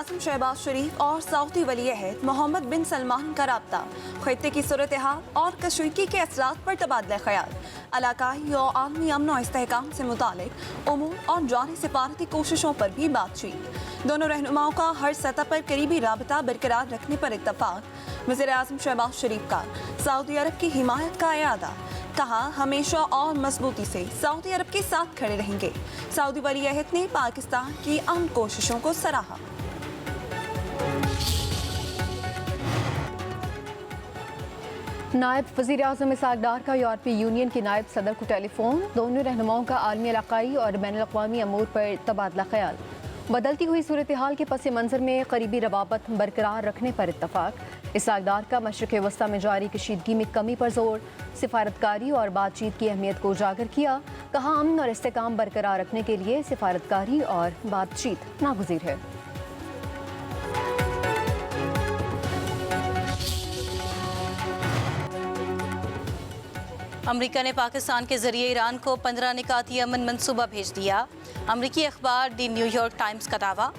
वज़ीर-ए-आज़म शहबाज शरीफ और सऊदी वली-ए-अहद मोहम्मद बिन सलमान का राब्ता, खित्ते की सूरत हाल और कशीदगी के असरात पर तबादला ख्याल, इलाकाई और आलमी अमन और इस्तेहकाम से मुतालिक उमूर और जारी सिफारती कोशिशों पर भी बातचीत। दोनों रहनुमाओं का हर सतह पर करीबी राबता बरकरार रखने पर इत्तफाक। वज़ीर-ए-आज़म शहबाज शरीफ का सऊदी अरब की हिमायत का इरादा, कहा हमेशा और मजबूती से सऊदी अरब के साथ खड़े रहेंगे। सऊदी वली-ए-अहद ने पाकिस्तान की अमन कोशिशों को सराहा। नायब वज़ीर-ए-आज़म इसहाक़ डार का यूरोपीय यूनियन के नायब सदर को टेलीफोन, दोनों रहनुमाओं का आलमी, इलाकाई और बैनुल-अक़वामी अमूर पर तबादला ख्याल। बदलती हुई सूरत हाल के पस मंज़र में करीबी रवाबत बरकरार रखने पर इत्तफाक। इसहाक़ डार का मशरिक़ वस्ता में जारी कशीदगी में कमी पर जोर, सिफारतकारी और बातचीत की अहमियत को उजागर किया। कहा अमन और इस्तेहकाम बरकरार रखने के लिए सिफारतकारी और बातचीत नागुज़ीर है। अमरीका ने पाकिस्तान के जरिए ईरान को 15 निकाती अमन मंसूबा भेज दिया। अमरीकी अखबार द न्यूयॉर्क टाइम्स का दावा।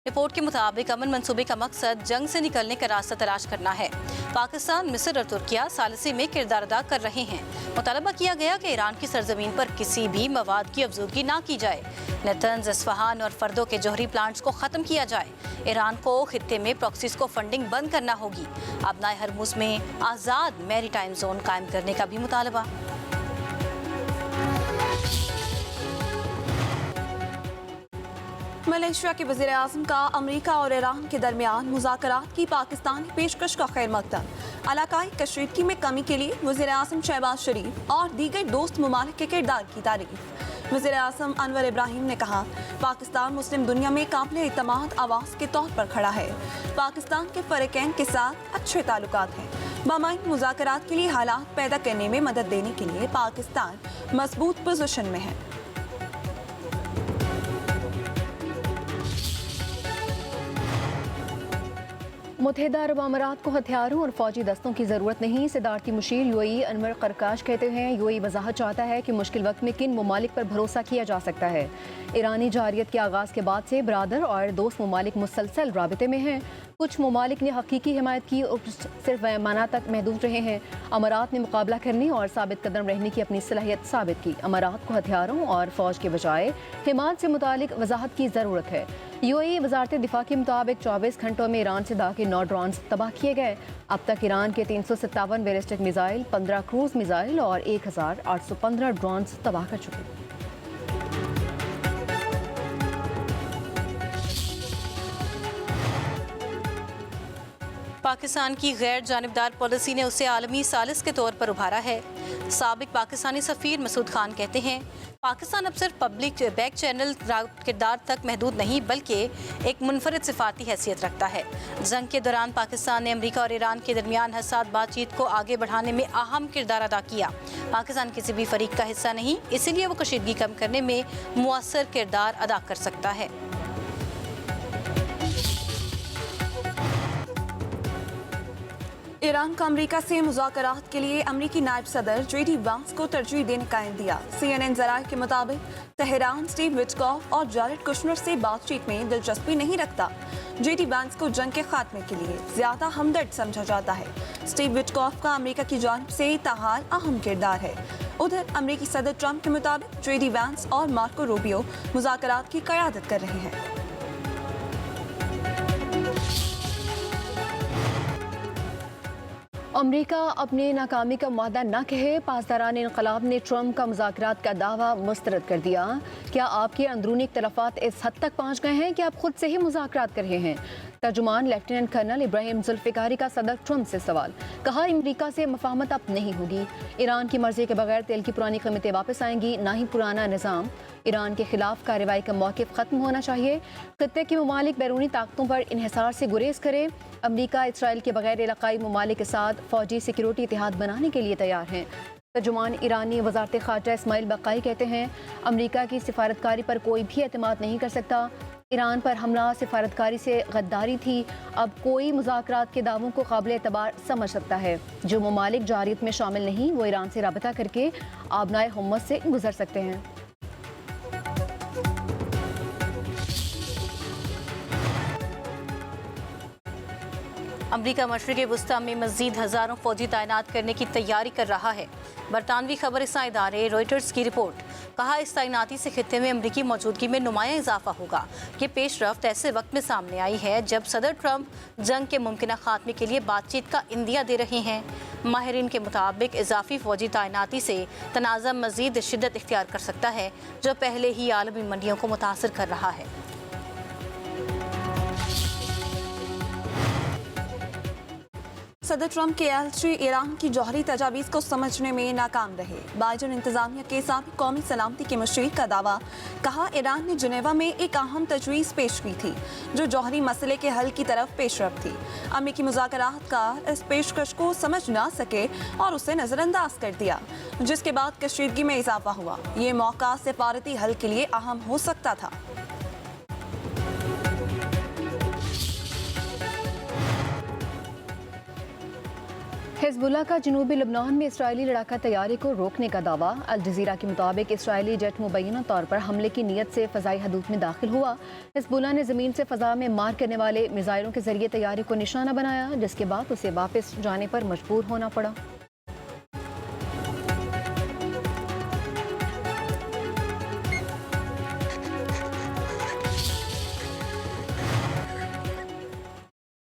रिपोर्ट के मुताबिक अमन मंसूबे का मकसद जंग से निकलने का रास्ता तलाश करना है। पाकिस्तान, मिस्र और तुर्किया सालिसी में किरदार अदा कर रहे हैं। मुतालबा किया गया कि ईरान की सरजमीन पर किसी भी मवाद की अफजूगी ना की जाए। नेतन्ज, इस्फहान और फर्दों के जौहरी प्लांट्स को ख़त्म किया जाए। ईरान को खित्ते में प्रॉक्सीज को फंडिंग बंद करना होगी। अपनाए हरमुज में आज़ाद मैरीटाइम जोन कायम करने का भी मुतालबा। मलेशिया के वज़ीर-ए-आज़म का अमरीका और ईरान के दरमियान मुज़ाकरात की पाकिस्तानी पेशकश का खैर मकदम। इलाकाई कशीदगी में कमी के लिए वज़ीर-ए-आज़म शहबाज शरीफ और दीगर दोस्त ममालिक के किरदार की तारीफ। वज़ीर-ए-आज़म अनवर इब्राहिम ने कहा पाकिस्तान मुस्लिम दुनिया में काबिल एतमाद आवाज़ के तौर पर खड़ा है। पाकिस्तान के फ़रीक़ैन के साथ अच्छे ताल्लुकात हैं। बामाइन मुज़ाकरात के लिए हालात पैदा करने में मदद देने के लिए पाकिस्तान मजबूत पोजीशन में है। मुत्तहिदा अरब अमारात को हथियारों और फौजी दस्तों की ज़रूरत नहीं। सदारती मुशीर यूएई अनवर करकाश कहते हैं यूएई वजाहत चाहता है कि मुश्किल वक्त में किन ममालिक पर भरोसा किया जा सकता है। ईरानी जारियत के आगाज़ के बाद से बरादर और दोस्त ममालिक मुसलसल राबिते में हैं। कुछ ममालिक ने हकीकी हिमायत की और सिर्फ माना तक महदूद रहे हैं। अमारात ने मुकाबला करने और साबित कदम रहने की अपनी सलाहियत साबित की। अमारात को हथियारों और फौज के बजाय हिमायत से मुतालिक वजाहत की ज़रूरत है। यूएई वजारत दिफा के मुताबिक 24 घंटों में ईरान से दाखिल 9 ड्रोन्स तबाह किए गए। अब तक ईरान के 357 बैलिस्टिक मिसाइल, 15 क्रूज मिसाइल और 1815 ड्रोन्स तबाह कर चुके हैं। पाकिस्तान की गैर जानिबदार पॉलिसी ने उसे आलमी सालिस के तौर पर उभारा है। साबिक पाकिस्तानी सफ़ीर मसूद खान कहते हैं पाकिस्तान अब सिर्फ पब्लिक बैक चैनल किरदार तक महदूद नहीं बल्कि एक मुनफरिद सिफाती हैसियत रखता है। जंग के दौरान पाकिस्तान ने अमरीका और ईरान के दरमियान हसास बातचीत को आगे बढ़ाने में अहम किरदार अदा किया। पाकिस्तान किसी भी फरीक का हिस्सा नहीं, इसीलिए वो कशीदगी कम करने में मुअस्सर किरदार अदा कर सकता है। ईरान का अमरीका से मुज़ाकरात के लिए अमरीकी नायब सदर जेडी वांस को तरजीह देने का दिया। CNN ज़राए के मुताबिक तेहरान स्टीव विटकॉफ और जारेड कुशनर से बातचीत में दिलचस्पी नहीं रखता। जेडी वांस को जंग के खात्मे के लिए ज़्यादा हमदर्द समझा जाता है। स्टीव विटकॉफ का अमरीका की जानिब से ताहाल अहम किरदार है। उधर अमरीकी सदर ट्रंप के मुताबिक जेडी वांस और मार्को रूबियो मुज़ाकरात की क़यादत कर रहे हैं। अमरीका अपने नाकामी का मुआहदा न कहे, पासदारान इनकलाब ने ट्रंप का मुज़ाकरात का दावा मुस्तरद कर दिया। क्या आपके अंदरूनी इख्तलाफात इस हद तक पहुँच गए हैं कि आप खुद से ही मुज़ाकरात कर रहे हैं? तर्जुमान लेफ्टिनेंट कर्नल इब्राहिम जुल्फ़िकारी का सदर ट्रंप से सवाल। कहा अमरीका से मुफाहमत अब नहीं होगी। ईरान की मर्जी के बगैर तेल की पुरानी कीमतें वापस आएंगी, ना ही पुराना निज़ाम। ईरान के खिलाफ कार्रवाई का मौक़िफ़ ख़त्म होना चाहिए। खित्ते के ममालिक बैरूनी ताकतों पर इन्हिसार से गुरेज करें। अमरीका इसराइल के बगैर इलाकाई ममालिक के साथ फ़ौजी सिक्योरिटी इतिहाद बनाने के लिए तैयार हैं। तर्जुमान ईरानी वज़ारत ख़ारजा इस्माइल बक़ाई कहते हैं अमरीका की सिफारतकारी पर कोई भी एतमाद नहीं कर सकता। ईरान पर हमला सिफारतकारी से गद्दारी थी। अब कोई मुज़ाकरात के दावों को काबिल एतबार समझ सकता है। जो ममालिक जारियत में शामिल नहीं वो ईरान से राबता करके आबनाए हुम्मत से गुजर सकते हैं। अमरीका मशरिक़ वुस्ता में मज़ीद हज़ारों फौजी तैनात करने की तैयारी कर रहा है। बरतानवी खबरसां इदारे रॉयटर्स की रिपोर्ट। कहा, इस तैनाती से खित्ते में अमरीकी मौजूदगी में नुमायां इजाफा होगा। ये पेशरफ्त ऐसे वक्त में सामने आई है जब सदर ट्रंप जंग के मुमकिन खात्मे के लिए बातचीत का इंदिया दे रहे हैं। माहिरीन के मुताबिक इजाफी फौजी तैनाती से तनाज़ा मज़ीद शिद्दत इख्तियार कर सकता है, जो पहले ही आलमी मंडियों को मुतासर कर रहा है। सदर ट्रंप के एलची ईरान की जौहरी तजावीज़ को समझने में नाकाम रहे। बाइडन इंतजामिया के साथ कौमी सलामती के मशीर का दावा। कहा, ईरान ने जिनेवा में एक अहम तजवीज़ पेश की थी जो जौहरी मसले के हल की तरफ पेशरफ थी। अमरीकी मुज़ाकरातकार इस पेशकश को समझ ना सके और उसे नज़रअंदाज कर दिया, जिसके बाद कशीदगी में इजाफा हुआ। ये मौका सिफारती हल के लिए अहम हो सकता था। हिजबुल्लाह का जनूबी लबनान में इसराइली लड़ाका तैयारी को रोकने का दावा। अल जज़ीरा के मुताबिक इसराइली जेट मुबैना तौर पर हमले की नीयत से फ़ज़ाई हदूद में दाखिल हुआ। हिजबुल्लाह ने ज़मीन से फ़ज़ा में मार करने वाले मिसाइलों के जरिए तैयारी को निशाना बनाया, जिसके बाद उसे वापस जाने पर मजबूर होना पड़ा।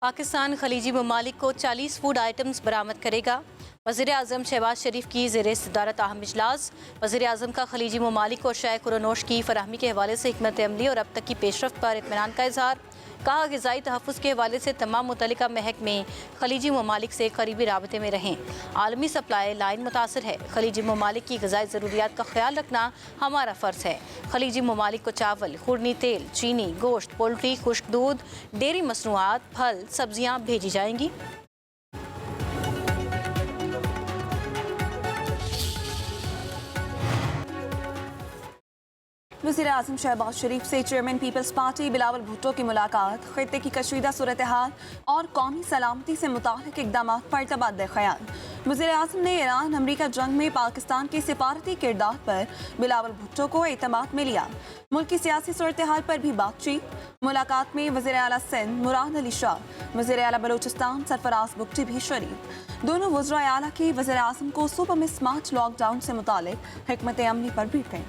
पाकिस्तान खलीजी ममालिक को 40 फूड आइटम्स बरामद करेगा। वज़ीर-ए-आज़म शहबाज शरीफ की ज़ेर सदारत अहम इजलास। वज़ीर-ए-आज़म का खलीजी ममालिक को शाय कुरनोश की फराहमी के हवाले से हिकमत अमली और अब तक की पेशरफ्त पर इत्मीनान का इजहार। कहा, ग़िज़ाई तहफ़्फ़ुज़ के हवाले से तमाम मुतल्लिका महकमे खलीजी ममालिक से करीबी राबते में रहें। आलमी सप्लाई लाइन मुतासर है। खलीजी ममालिक की ग़िज़ाई ज़रूरियात का ख्याल रखना हमारा फ़र्ज़ है। खलीजी ममालिक को चावल, खुरनी तेल, चीनी, गोश्त, पोल्ट्री, खुश्क दूध, डेयरी मसनूआत, फल, सब्जियाँ भेजी जाएंगी। वज़ीर-ए-आज़म शहबाज शरीफ से चेयरमैन पीपल्स पार्टी बिलावल भुट्टो की मुलाकात। खित्ते की कशीदा सूरत हाल और कौमी सलामती से मुताल्लिक़ इक़दाम पर तबादला ख्याल। वज़ीर-ए-आज़म ने ईरान अमरीका जंग में पाकिस्तान के सिफारती किरदार पर बिलावल भुट्टो को एतमाद में लिया। मुल्क की सियासी सूरत हाल पर भी बातचीत। मुलाकात में वज़ीर आला सिंध मुराद अली शाह, वज़ीर आला बलूचिस्तान सरफराज बुगटी भी शरीक। दोनों वज़राए आला की वज़ीर-ए-आज़म को सूबे में स्मार्ट लॉकडाउन से मुताल्लिक़ हिकमत अमली पर ब्रीफिंग।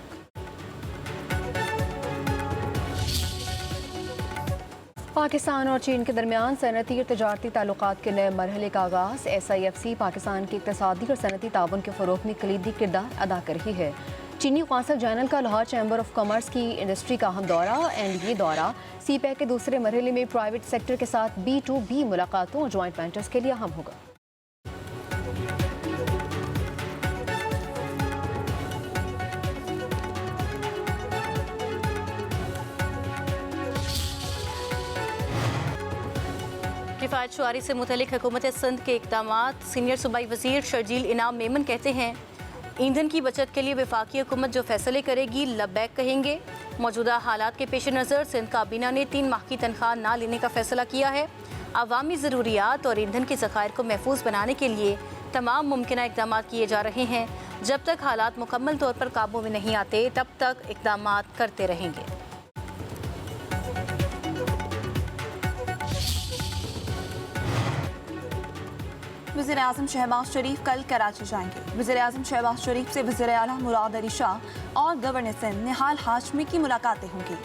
पाकिस्तान और चीन के दरमियान सनती और तजारती ताल्लुकात के नए मरहले का आगाज़। SIFC पाकिस्तान की इक़्तिसादी और सनती ताउन के फ़रोग़ में कलीदी किरदार अदा कर रही है। चीनी कौंसल जनरल का लाहौर चैम्बर ऑफ कॉमर्स की इंडस्ट्री का अहम दौरा एंड ये दौरा CPEC के दूसरे मरहले में प्राइवेट सेक्टर के साथ B2B मुलाकातों और जॉइंट वेंचर्स के लिए अहम होगा। किफ़ायत शुआरी से मुतल्लिक़ हुकूमत सिंध के इक़दामात। सीनियर सूबाई वज़ीर शर्जील इनाम मेमन कहते हैं, ईंधन की बचत के लिए वफाकी हुकूमत जो फैसले करेगी लब्बैक कहेंगे। मौजूदा हालात के पेश नज़र सिंध काबीना ने 3 माह की तनख्वाह ना लेने का फैसला किया है। अवामी ज़रूरियात और ईंधन के ज़खायर को महफूज बनाने के लिए तमाम मुमकिन इक़दाम किए जा रहे हैं। जब तक हालात मुकम्मल तौर पर काबू में नहीं आते तब तक इक़दाम करते रहेंगे। वज़ीर-ए-आज़म शहबाज शरीफ कल कराची जाएंगे। वज़ीर-ए-आज़म शहबाज शरीफ से वज़ीर आला मुराद अली शाह और गवर्नर सिंध निहाल हाशमी की मुलाकातें होंगी।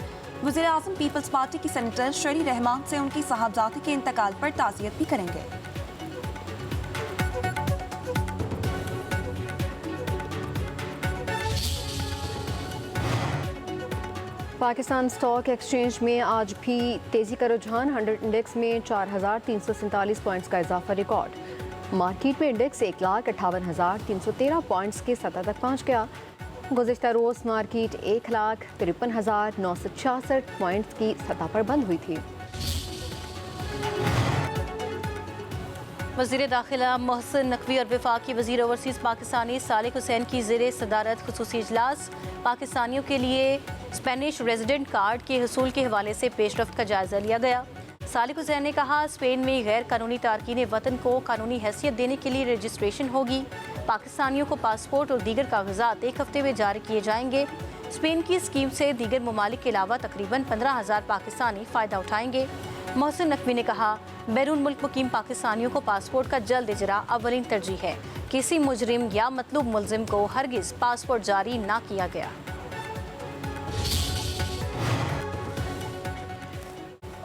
वज़ीर-ए-आज़म पीपल्स पार्टी की सेनेटर शरी रहमान से उनकी साहबजादे के इंतकाल पर ताज़ियत भी करेंगे। पाकिस्तान स्टॉक एक्सचेंज में आज भी तेज़ी का रुझान। 100 इंडेक्स में 4,347 पॉइंट्स का इजाफा रिकॉर्ड। मार्केट में इंडेक्स 1,58,313 पॉइंट्स की सतह तक पहुंच गया। गुज़िश्ता रोज़ मार्केट 1,53,966 पॉइंट्स की सतह पर बंद हुई थी। वज़ीर दाखिला मोहसिन नकवी और वफाकी वज़ीर ओवरसीज़ पाकिस्तानी सालिक हुसैन की ज़ेर सदारत खुसूसी इजलास। पाकिस्तानियों के लिए स्पेनिश रेजिडेंट कार्ड के हसूल के हवाले से पेशरफ्त का जायज़ा लिया गया। सालिक हुसैन ने कहा, स्पेन में गैर कानूनी तारकीन वतन को कानूनी हैसियत देने के लिए रजिस्ट्रेशन होगी। पाकिस्तानियों को पासपोर्ट और दीगर कागजात 1 हफ्ते में जारी किए जाएंगे। स्पेन की स्कीम से दीगर ममालिक के अलावा तकरीबन 15,000 पाकिस्तानी फ़ायदा उठाएंगे। मोहसिन नकवी ने कहा, बैरून मुल्क मुकीम पाकिस्तानियों को पासपोर्ट का जल्द इजरा अवलीन तरजीह है। किसी मुजरिम या मतलूब मुलजिम को हरगिज पासपोर्ट जारी ना किया गया।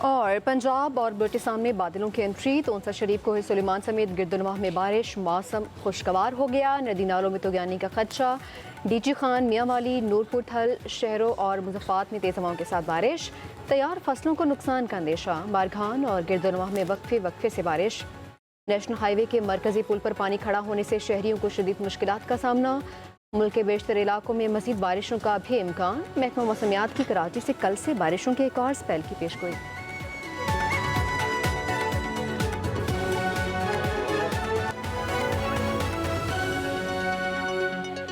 और पंजाब और बलूचिस्तान में बादलों की एंट्री, तोंसा शरीफ को सुलेमान समेत गिरदुनवाह में बारिश, मौसम खुशगवार हो गया। नदी नालों में तुगयानी का खदशा। डीजी खान, मियांवाली, नूरपुर थल शहरों और मुजफ्फरात में तेज हवाओं के साथ बारिश। तैयार फसलों को नुकसान का अंदेशा। बारखान और गिरदुनवाह में वक्फे से बारिश। नेशनल हाईवे के मरकजी पुल पर पानी खड़ा होने से शहरियों को शदीद मुश्किलात का सामना। मुल्क के बेशतर इलाकों में मजीद बारिशों का भी इम्कान। महकमा मौसमियात की कराची से कल से बारिशों के एक और स्पेल की पेशगोई।